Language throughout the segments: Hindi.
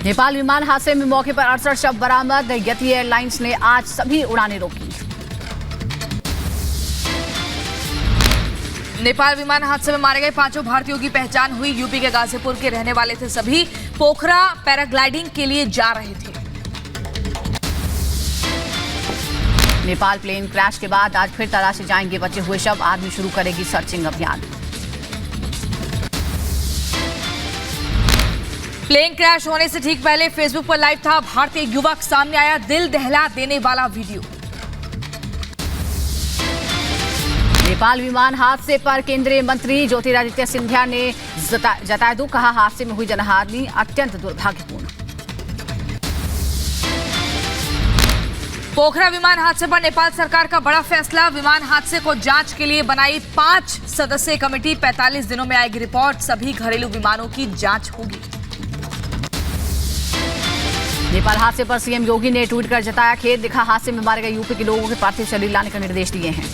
नेपाल विमान हादसे में मौके पर 68 शव बरामद। यति एयरलाइंस ने आज सभी उड़ानें रोकी। नेपाल विमान हादसे में मारे गए 5 भारतीयों की पहचान हुई। यूपी के गाजीपुर के रहने वाले थे सभी। पोखरा पैराग्लाइडिंग के लिए जा रहे थे। नेपाल प्लेन क्रैश के बाद आज फिर तलाशी जाएंगे बचे हुए शव। आर्मी शुरू करेगी सर्चिंग अभियान। प्लेन क्रैश होने से ठीक पहले फेसबुक पर लाइव था भारतीय युवक। सामने आया दिल दहला देने वाला वीडियो। नेपाल विमान हादसे पर केंद्रीय मंत्री ज्योतिरादित्य सिंधिया ने जताया दुख। कहा, हादसे में हुई जनहानि अत्यंत दुर्भाग्यपूर्ण। पोखरा विमान हादसे पर नेपाल सरकार का बड़ा फैसला। विमान हादसे को जांच के लिए बनाई 5 सदस्यीय कमेटी। 45 दिनों में आएगी रिपोर्ट। सभी घरेलू विमानों की जांच होगी। नेपाल हादसे पर सीएम योगी ने ट्वीट कर जताया खेद। लिखा, हादसे में मारे गए यूपी के लोगों के पार्थिव शरीर लाने का निर्देश दिए हैं।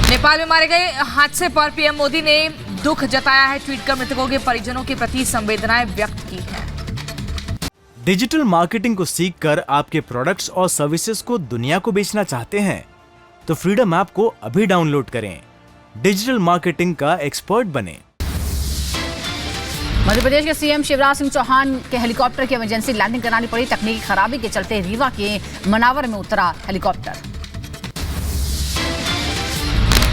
नेपाल में मारे गए हादसे पर पीएम मोदी ने दुख जताया है। ट्वीट कर मृतकों के परिजनों के प्रति संवेदनाएं व्यक्त की हैं। डिजिटल मार्केटिंग को सीखकर आपके प्रोडक्ट्स और सर्विसेज को दुनिया को बेचना चाहते हैं तो फ्रीडम ऐप को अभी डाउनलोड करें। डिजिटल मार्केटिंग का एक्सपर्ट बने। मध्य प्रदेश के सीएम शिवराज सिंह चौहान के हेलीकॉप्टर की इमरजेंसी लैंडिंग करानी पड़ी। तकनीकी खराबी के चलते रीवा के मनावर में उतरा हेलीकॉप्टर।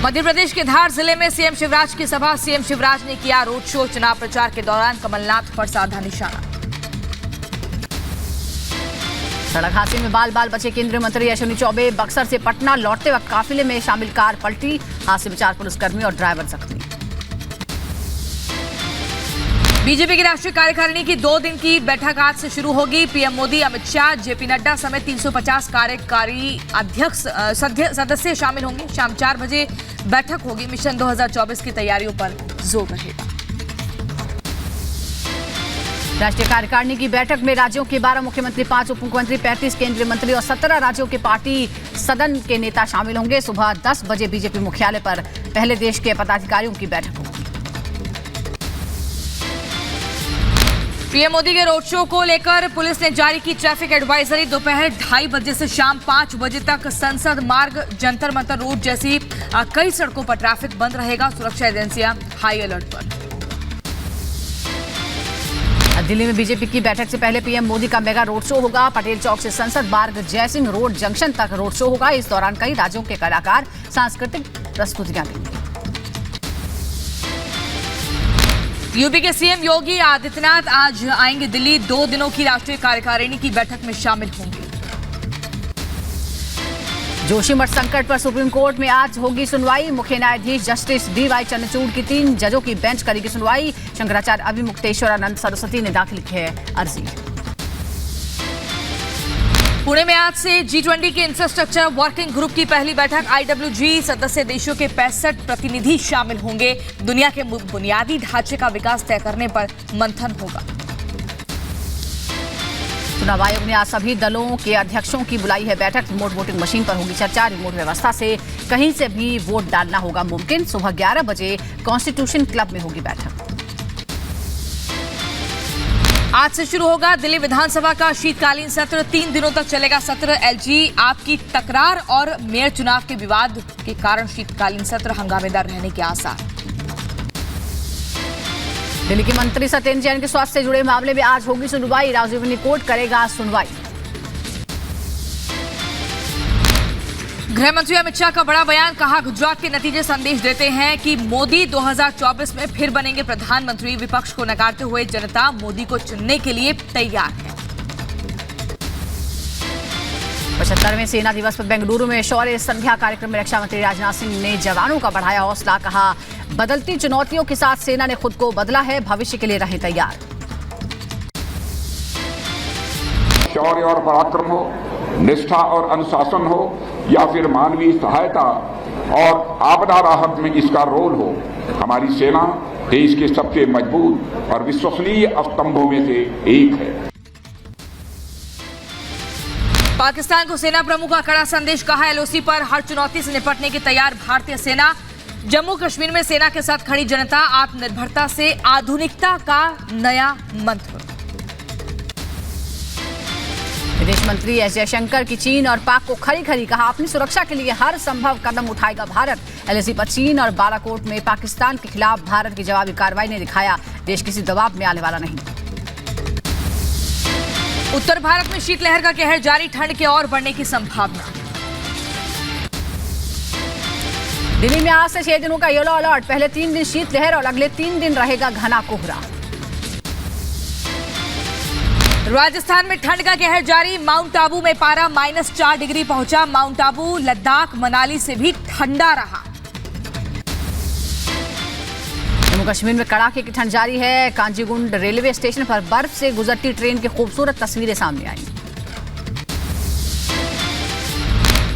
मध्य प्रदेश के धार जिले में सीएम शिवराज की सभा। सीएम शिवराज ने किया रोड शो। चुनाव प्रचार के दौरान कमलनाथ पर साधा निशाना। सड़क हादसे में बाल बाल बचे केंद्रीय मंत्री अश्विनी चौबे। बक्सर से पटना लौटते वक्त काफिले में शामिल कार पलटी। हादसे में 4 पुलिसकर्मी और ड्राइवर जख्मी। बीजेपी की राष्ट्रीय कार्यकारिणी की 2 दिन की बैठक आज से शुरू होगी। पीएम मोदी, अमित शाह, जेपी नड्डा समेत 350 कार्यकारी अध्यक्ष सदस्य शामिल होंगे। शाम 4 बजे बैठक होगी। मिशन 2024 की तैयारियों पर जोर रहेगा। राष्ट्रीय कार्यकारिणी की बैठक में राज्यों के 12 मुख्यमंत्री, 5 उप मुख्यमंत्री, 35 केंद्रीय मंत्री और 17 राज्यों के पार्टी सदन के नेता शामिल होंगे। सुबह 10 बजे बीजेपी मुख्यालय पर पहले देश के पदाधिकारियों की बैठक होगी। पीएम मोदी के रोड शो को लेकर पुलिस ने जारी की ट्रैफिक एडवाइजरी। दोपहर 2:30 बजे से शाम 5 बजे तक संसद मार्ग, जंतर मंतर रोड जैसी कई सड़कों पर ट्रैफिक बंद रहेगा। सुरक्षा एजेंसियां हाई अलर्ट पर। दिल्ली में बीजेपी की बैठक से पहले पीएम मोदी का मेगा रोड शो होगा। पटेल चौक से संसद मार्ग, जयसिंह रोड जंक्शन तक रोड शो होगा। इस दौरान कई राज्यों के कलाकार सांस्कृतिक प्रस्तुतियां देंगे। यूपी के सीएम योगी आदित्यनाथ आज आएंगे दिल्ली। 2 दिनों की राष्ट्रीय कार्यकारिणी की बैठक में शामिल होंगे। जोशीमठ संकट पर सुप्रीम कोर्ट में आज होगी सुनवाई। मुख्य न्यायाधीश जस्टिस DY चंद्रचूड़ की 3 जजों की बेंच करेगी सुनवाई। शंकराचार्य अभिमुक्तेश्वरानंद सरस्वती ने दाखिल की है अर्जी। पुणे में आज से G20 के इंफ्रास्ट्रक्चर वर्किंग ग्रुप की पहली बैठक। IWG सदस्य देशों के 65 प्रतिनिधि शामिल होंगे। दुनिया के बुनियादी ढांचे का विकास तय करने पर मंथन होगा। चुनाव आयोग ने आज सभी दलों के अध्यक्षों की बुलाई है बैठक। रिमोट वोटिंग मशीन पर होगी चर्चा। रिमोट व्यवस्था से कहीं से भी वोट डालना होगा मुमकिन। सुबह 11 बजे कॉन्स्टिट्यूशन क्लब में होगी बैठक। आज से शुरू होगा दिल्ली विधानसभा का शीतकालीन सत्र। 3 दिनों तक चलेगा सत्र। LG आपकी तकरार और मेयर चुनाव के विवाद के कारण शीतकालीन सत्र हंगामेदार रहने के आसार। दिल्ली के मंत्री सत्येंद्र जैन के स्वास्थ्य से जुड़े मामले में आज होगी सुनवाई। राजीवनी कोर्ट करेगा सुनवाई। गृह मंत्री अमित शाह का बड़ा बयान। कहा, गुजरात के नतीजे संदेश देते हैं कि मोदी 2024 में फिर बनेंगे प्रधानमंत्री। विपक्ष को नकारते हुए जनता मोदी को चुनने के लिए तैयार है। 75वें सेना दिवस पर बेंगलुरु में शौर्य संध्या कार्यक्रम में रक्षा मंत्री राजनाथ सिंह ने जवानों का बढ़ाया हौसला। कहा, बदलती चुनौतियों के साथ सेना ने खुद को बदला है। भविष्य के लिए रहे तैयार। शौर्य और पराक्रम हो, निष्ठा और अनुशासन हो, या फिर मानवीय सहायता और आपदा राहत में इसका रोल हो, हमारी सेना देश के सबसे मजबूत और विश्वसनीय स्तंभों में से एक है। पाकिस्तान को सेना प्रमुख का कड़ा संदेश। कहा, LOC पर हर चुनौती से निपटने की तैयार भारतीय सेना। जम्मू कश्मीर में सेना के साथ खड़ी जनता, आत्मनिर्भरता से आधुनिकता का नया मंत्र। विदेश मंत्री एस जयशंकर की चीन और पाक को खरी खरी कहा, अपनी सुरक्षा के लिए हर संभव कदम उठाएगा भारत। एलएसी पर चीन और बालाकोट में पाकिस्तान के खिलाफ भारत की जवाबी कार्रवाई ने दिखाया देश किसी दबाव में आने वाला नहीं। उत्तर भारत में शीतलहर का कहर जारी, ठंड के और बढ़ने की संभावना। दिल्ली में आज से 6 दिनों का येलो अलर्ट, पहले 3 दिन शीतलहर और अगले 3 दिन रहेगा घना कोहरा। राजस्थान में ठंड का कहर जारी, माउंट आबू में पारा -4 डिग्री पहुंचा। माउंट आबू, लद्दाख, मनाली से भी ठंडा रहा। जम्मू कश्मीर में कड़ाके की ठंड जारी है। कांजीगुंड रेलवे स्टेशन पर बर्फ से गुजरती ट्रेन की खूबसूरत तस्वीरें सामने आई।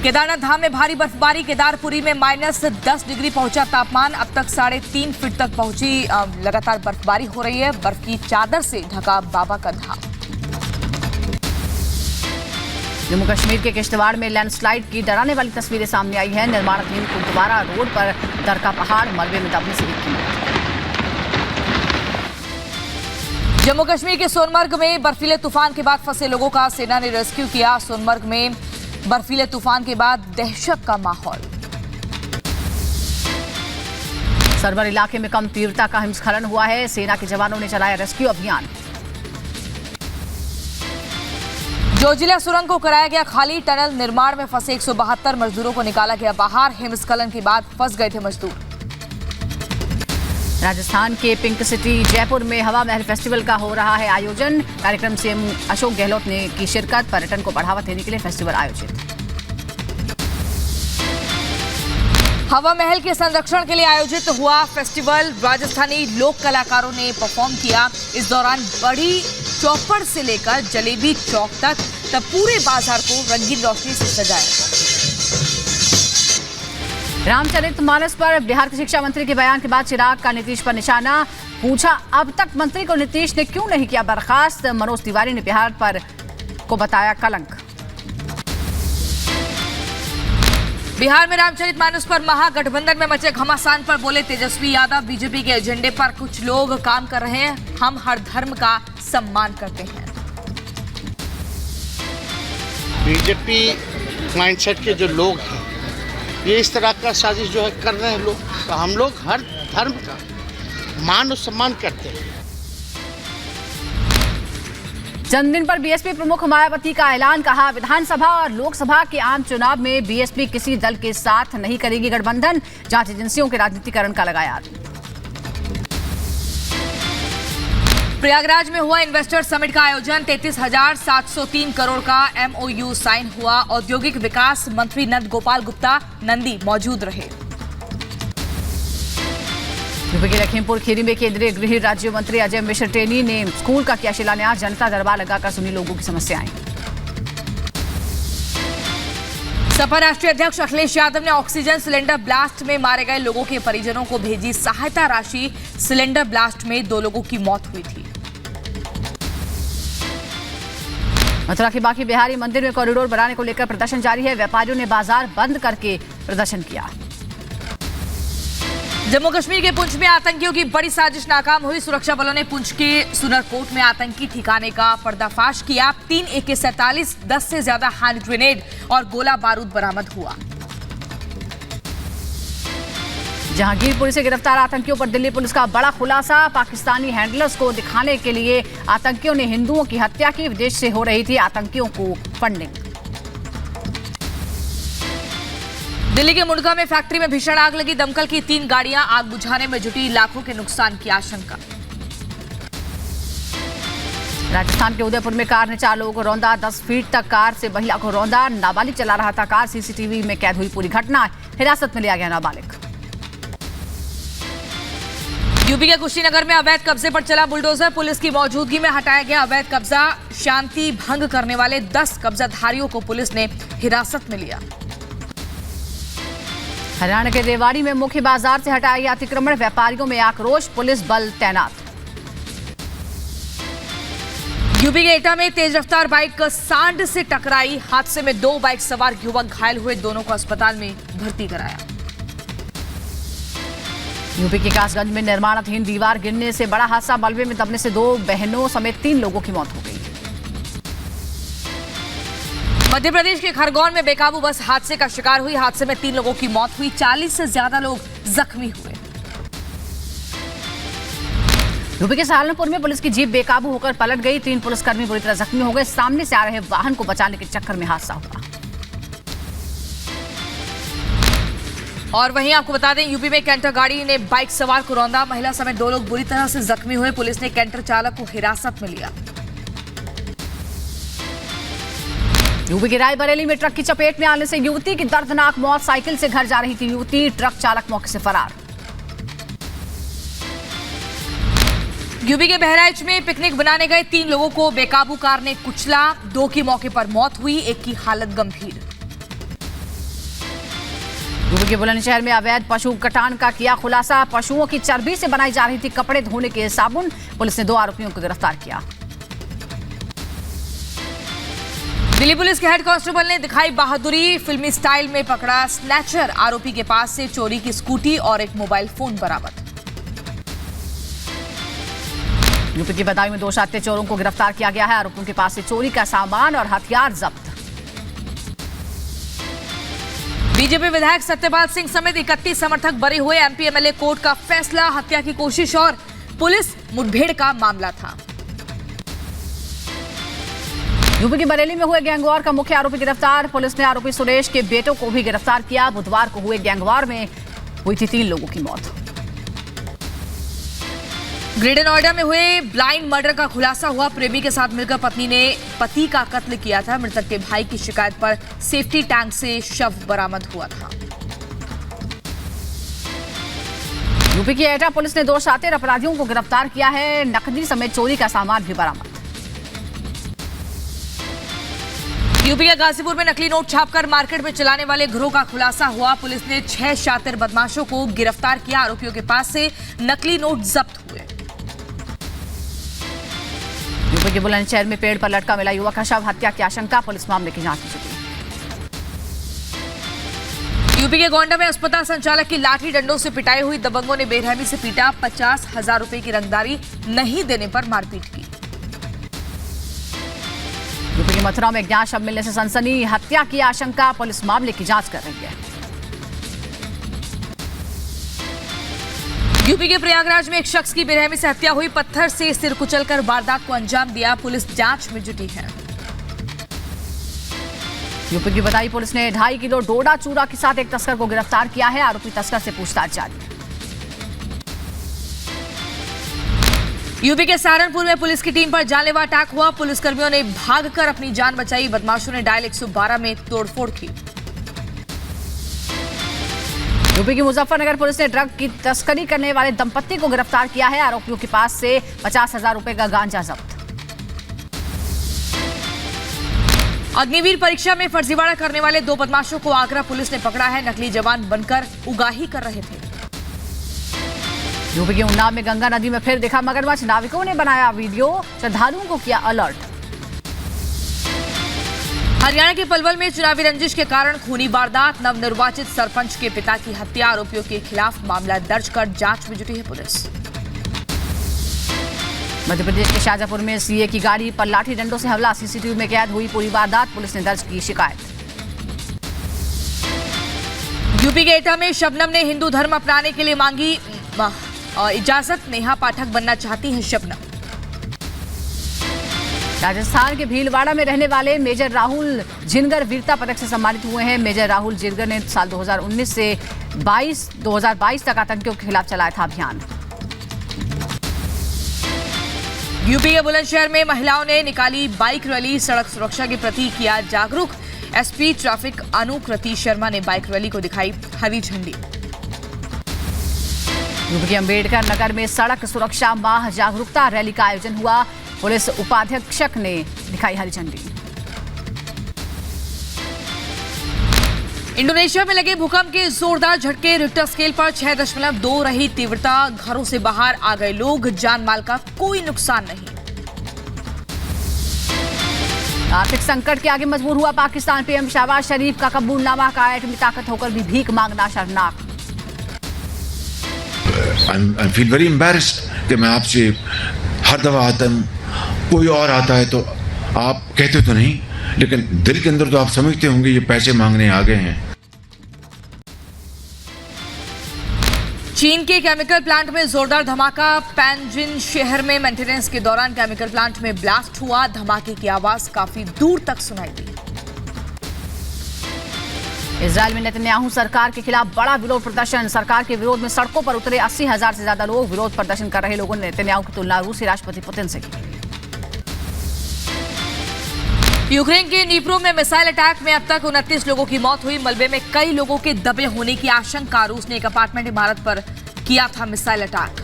केदारनाथ धाम में भारी बर्फबारी, केदारपुरी में -10 डिग्री पहुंचा तापमान। अब तक 3.5 फीट तक पहुंची। लगातार बर्फबारी हो रही है। बर्फ की चादर से ढका बाबा का धाम। जम्मू कश्मीर के किश्तवाड़ में लैंडस्लाइड की डराने वाली तस्वीरें सामने आई है। निर्माणाधीन कुपवारा रोड पर दरका पहाड़, मलबे में दबने से एक की मौत। जम्मू कश्मीर के सोनमर्ग में बर्फीले तूफान के बाद फंसे लोगों का सेना ने रेस्क्यू किया। सोनमर्ग में बर्फीले तूफान के बाद दहशत का माहौल। सरवर इलाके में कम तीव्रता का हिमस्खलन हुआ है। सेना के जवानों ने चलाया रेस्क्यू अभियान। जोजिला सुरंग को कराया गया खाली, टनल निर्माण में फंसे 172 मजदूरों को निकाला गया बाहर। हिमस्खलन के बाद फंस गए थे मजदूर। राजस्थान के पिंक सिटी जयपुर में हवा महल फेस्टिवल का हो रहा है आयोजन। कार्यक्रम से अशोक गहलोत ने की शिरकत। पर्यटन को बढ़ावा देने के लिए फेस्टिवल आयोजित। हवा महल के संरक्षण के लिए आयोजित हुआ फेस्टिवल। राजस्थानी लोक कलाकारों ने परफॉर्म किया। इस दौरान बड़ी चौपड़ से लेकर जलेबी चौक तक पूरे बाजार को रंगीन रोशनी से सजाया। रामचरितमानस पर बिहार के शिक्षा मंत्री के बयान के बाद चिराग का नीतीश पर निशाना। पूछा, अब तक मंत्री को नीतीश ने क्यों नहीं किया बर्खास्त। मनोज तिवारी ने बिहार पर को बताया कलंक। बिहार में रामचरितमानस पर महागठबंधन में मचे घमासान पर बोले तेजस्वी यादव, बीजेपी के एजेंडे पर कुछ लोग काम कर रहे हैं, हम हर धर्म का सम्मान करते हैं। बीजेपी माइंडसेट के जो लोग हैं ये इस तरह का साजिश जो है कर रहे हैं लोग, तो हम लोग हर धर्म का मान और सम्मान करते हैं। जन्मदिन पर बीएसपी प्रमुख मायावती का ऐलान, कहा विधानसभा और लोकसभा के आम चुनाव में बीएसपी किसी दल के साथ नहीं करेगी गठबंधन। जांच एजेंसियों के राजनीतिकरण का लगाया। प्रयागराज में हुआ इन्वेस्टर समिट का आयोजन। 33,703 करोड़ का MOU साइन हुआ। औद्योगिक विकास मंत्री नंद गोपाल गुप्ता नंदी मौजूद रहे। यूपी के लखीमपुर खीरी में केंद्रीय गृह राज्य मंत्री अजय मिश्र टेनी ने स्कूल का किया शिलान्यास। जनता दरबार लगाकर सुनी लोगों की समस्याएं। सपा राष्ट्रीय अध्यक्ष अखिलेश यादव ने ऑक्सीजन सिलेंडर ब्लास्ट में मारे गए लोगों के परिजनों को भेजी सहायता राशि। सिलेंडर ब्लास्ट में 2 लोगों की मौत हुई थी। मथुरा के बाकी बिहारी मंदिर में कॉरिडोर बनाने को लेकर प्रदर्शन जारी है। व्यापारियों ने बाजार बंद करके प्रदर्शन किया। जम्मू कश्मीर के पुंछ में आतंकियों की बड़ी साजिश नाकाम हुई। सुरक्षा बलों ने पुंछ के सुनरकोट में आतंकी ठिकाने का पर्दाफाश किया। 3 AK-47, 10 से ज्यादा हैंड ग्रेनेड और गोला बारूद बरामद हुआ। जहांगीर पुलिस से गिरफ्तार आतंकियों पर दिल्ली पुलिस का बड़ा खुलासा। पाकिस्तानी हैंडलर्स को दिखाने के लिए आतंकियों ने हिंदुओं की हत्या की। विदेश से हो रही थी आतंकियों को फंडिंग। दिल्ली के मुंडका में फैक्ट्री में भीषण आग लगी। दमकल की 3 गाड़ियां आग बुझाने में जुटी। लाखों के नुकसान की आशंका। राजस्थान के उदयपुर में कार ने 4 लोगों को रौंदा। 10 फीट तक कार से महिला को रौंदा। नाबालिग चला रहा था कार। सीसीटीवी में कैद हुई पूरी घटना। हिरासत में लिया गया नाबालिग। यूपी के कुशीनगर में अवैध कब्जे पर चला बुलडोजर। पुलिस की मौजूदगी में हटाया गया अवैध कब्जा। शांति भंग करने वाले 10 कब्जाधारियों को पुलिस ने हिरासत में लिया। हरियाणा के रेवाड़ी में मुख्य बाजार से हटाया गया अतिक्रमण। व्यापारियों में आक्रोश। पुलिस बल तैनात। यूपी के एटा में तेज रफ्तार बाइक सांड से टकराई। हादसे में 2 बाइक सवार युवक घायल हुए। दोनों को अस्पताल में भर्ती कराया। यूपी के कासगंज में निर्माणाधीन दीवार गिरने से बड़ा हादसा। मलबे में दबने से 2 बहनों समेत 3 लोगों की मौत हो गई। मध्य प्रदेश के खरगोन में बेकाबू बस हादसे का शिकार हुई। हादसे में 3 लोगों की मौत हुई, 40 से ज्यादा लोग जख्मी हुए। यूपी के सहारनपुर में पुलिस की जीप बेकाबू होकर पलट गई। 3 पुलिसकर्मी बुरी तरह जख्मी हो गए। सामने से आ रहे वाहन को बचाने के चक्कर में हादसा हुआ। और वहीं आपको बता दें, यूपी में कैंटर गाड़ी ने बाइक सवार को रौंदा। महिला समेत 2 लोग बुरी तरह से जख्मी हुए। पुलिस ने कैंटर चालक को हिरासत में लिया। यूपी के रायबरेली में ट्रक की चपेट में आने से युवती की दर्दनाक मौत। साइकिल से घर जा रही थी युवती, ट्रक चालक मौके से फरार। यूपी के बहराइच में पिकनिक बनाने गए 3 लोगों को बेकाबू कार ने कुचला। 2 की मौके पर मौत हुई, 1 की हालत गंभीर। यूपी के बुलंदशहर में अवैध पशु कटान का किया खुलासा। पशुओं की चर्बी से बनाई जा रही थी कपड़े धोने के साबुन। पुलिस ने 2 आरोपियों को गिरफ्तार किया। दिल्ली पुलिस के हेड कांस्टेबल ने दिखाई बहादुरी। फिल्मी स्टाइल में पकड़ा स्नैचर। आरोपी के पास से चोरी की स्कूटी और एक मोबाइल फोन बरामद। यूपी के बदायूं में 2 शातिर चोरों को गिरफ्तार किया गया है। आरोपियों के पास से चोरी का सामान और हथियार जब्त। बीजेपी विधायक सत्यपाल सिंह समेत 31 समर्थक बरी हुए। एमपी एमएलए कोर्ट का फैसला, हत्या की कोशिश और पुलिस मुठभेड़ का मामला था। यूपी की बरेली में हुए गैंगवार का मुख्य आरोपी गिरफ्तार। पुलिस ने आरोपी सुरेश के बेटों को भी गिरफ्तार किया। बुधवार को हुए गैंगवार में हुई थी 3 लोगों की मौत। ग्रेटर नोएडा में हुए ब्लाइंड मर्डर का खुलासा हुआ। प्रेमी के साथ मिलकर पत्नी ने पति का कत्ल किया था। मृतक के भाई की शिकायत पर सेफ्टी टैंक से शव बरामद हुआ था। यूपी की एटा पुलिस ने 2 शातिर अपराधियों को गिरफ्तार किया है। नकदी समेत चोरी का सामान भी बरामद। यूपी के गाजीपुर में नकली नोट छापकर मार्केट में चलाने वाले गिरोह का खुलासा हुआ। पुलिस ने 6 शातिर बदमाशों को गिरफ्तार किया। आरोपियों के पास से नकली नोट जब्त हुए। यूपी के बुलंदशहर में पेड़ पर लटका मिला युवक का शव। हत्या की आशंका। पुलिस मामले की जांच में जुटी। यूपी के गोंडा में अस्पताल संचालक की लाठी डंडों से पिटाई हुई। दबंगों ने बेरहमी से पीटा। 50,000 रुपए की रंगदारी नहीं देने पर मारपीट की। यूपी के मथुरा में ज्ञात शव मिलने से सनसनी। हत्या की आशंका। पुलिस मामले की जांच कर रही है। यूपी के प्रयागराज में एक शख्स की बेरहमी से हत्या हुई। पत्थर से सिर कुचलकर वारदात को अंजाम दिया। पुलिस जांच में जुटी है। यूपी की बदायूं पुलिस ने 2.5 किलो डोडा चूरा के साथ एक तस्कर को गिरफ्तार किया है। आरोपी तस्कर से पूछताछ जारी है। यूपी के सहारनपुर में पुलिस की टीम पर जानलेवा अटैक हुआ। पुलिसकर्मियों ने भागकर अपनी जान बचाई। बदमाशों ने डायल 112 में तोड़फोड़ की। यूपी की मुजफ्फरनगर पुलिस ने ड्रग की तस्करी करने वाले दंपत्ति को गिरफ्तार किया है। आरोपियों के पास से 50,000 रुपए का गांजा जब्त। अग्निवीर परीक्षा में फर्जीवाड़ा करने वाले 2 बदमाशों को आगरा पुलिस ने पकड़ा है। नकली जवान बनकर उगाही कर रहे थे। यूपी के उन्नाव में गंगा नदी में फिर दिखा मगरमच्छ। नाविकों ने बनाया वीडियो। श्रद्धालुओं को किया अलर्ट। हरियाणा के पलवल में चुनावी रंजिश के कारण खूनी वारदात। नवनिर्वाचित सरपंच के पिता की हत्या। आरोपियों के खिलाफ मामला दर्ज कर जांच में जुटी है पुलिस। मध्य प्रदेश के शाजापुर में सीए की गाड़ी पर लाठी डंडों से हमला। सीसीटीवी में कैद हुई पूरी वारदात। पुलिस ने दर्ज की शिकायत। यूपी के एटा में शबनम ने हिंदू धर्म अपनाने के लिए मांगी इजाजत। नेहा पाठक बनना चाहती हैं शबनम। राजस्थान के भीलवाड़ा में रहने वाले मेजर राहुल जिनगर वीरता पदक से सम्मानित हुए हैं। मेजर राहुल जिनगर ने साल 2019 से 2022 तक आतंकियों के खिलाफ चलाया था अभियान। यूपी के बुलंदशहर में महिलाओं ने निकाली बाइक रैली। सड़क सुरक्षा के प्रति किया जागरूक। एसपी ट्रैफिक अनुकृति शर्मा ने बाइक रैली को दिखाई हरी झंडी। यूपी के अंबेडकर नगर में सड़क सुरक्षा माह जागरूकता रैली का आयोजन हुआ। पुलिस उपाधीक्षक ने दिखाई हरी झंडी। इंडोनेशिया में लगे भूकंप के जोरदार झटके। रिक्टर स्केल पर 6.2 रही तीव्रता। घरों से बाहर आ गए लोग। जान माल का कोई नुकसान नहीं। आर्थिक संकट के आगे मजबूर हुआ पाकिस्तान। पीएम शहबाज शरीफ का कबूलनामा का एटमी ताकत होकर भी भीख मांगना शर्मनाक। आई फील वेरी एम्बैरेस्ड कि मैं आपसे हर दफा आता हूँ, कोई और आता है तो आप कहते तो नहीं, लेकिन दिल के अंदर तो आप समझते होंगे ये पैसे मांगने आ गए हैं। चीन के केमिकल प्लांट में जोरदार धमाका। पैनजिन शहर में मेंटेनेंस के दौरान केमिकल प्लांट में ब्लास्ट हुआ। धमाके की आवाज काफी दूर तक सुनाई दी। इजरायल में नेतन्याहू सरकार के खिलाफ बड़ा विरोध प्रदर्शन। सरकार के विरोध में सड़कों पर उतरे 80,000 से ज्यादा लोग। विरोध प्रदर्शन कर रहे लोगों ने नेतन्याहू की तुलना रूसी राष्ट्रपति पुतिन से की। यूक्रेन के नीप्रो में मिसाइल अटैक में अब तक 29 लोगों की मौत हुई। मलबे में कई लोगों के दबे होने की आशंका। रूस ने एक अपार्टमेंट इमारत पर किया था मिसाइल अटैक।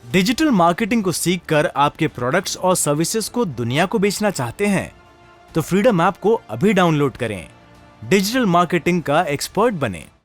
डिजिटल मार्केटिंग को सीखकर आपके प्रोडक्ट्स और सर्विसेज को दुनिया को बेचना चाहते हैं तो फ्रीडम ऐप को अभी डाउनलोड करें। डिजिटल मार्केटिंग का एक्सपर्ट बनें।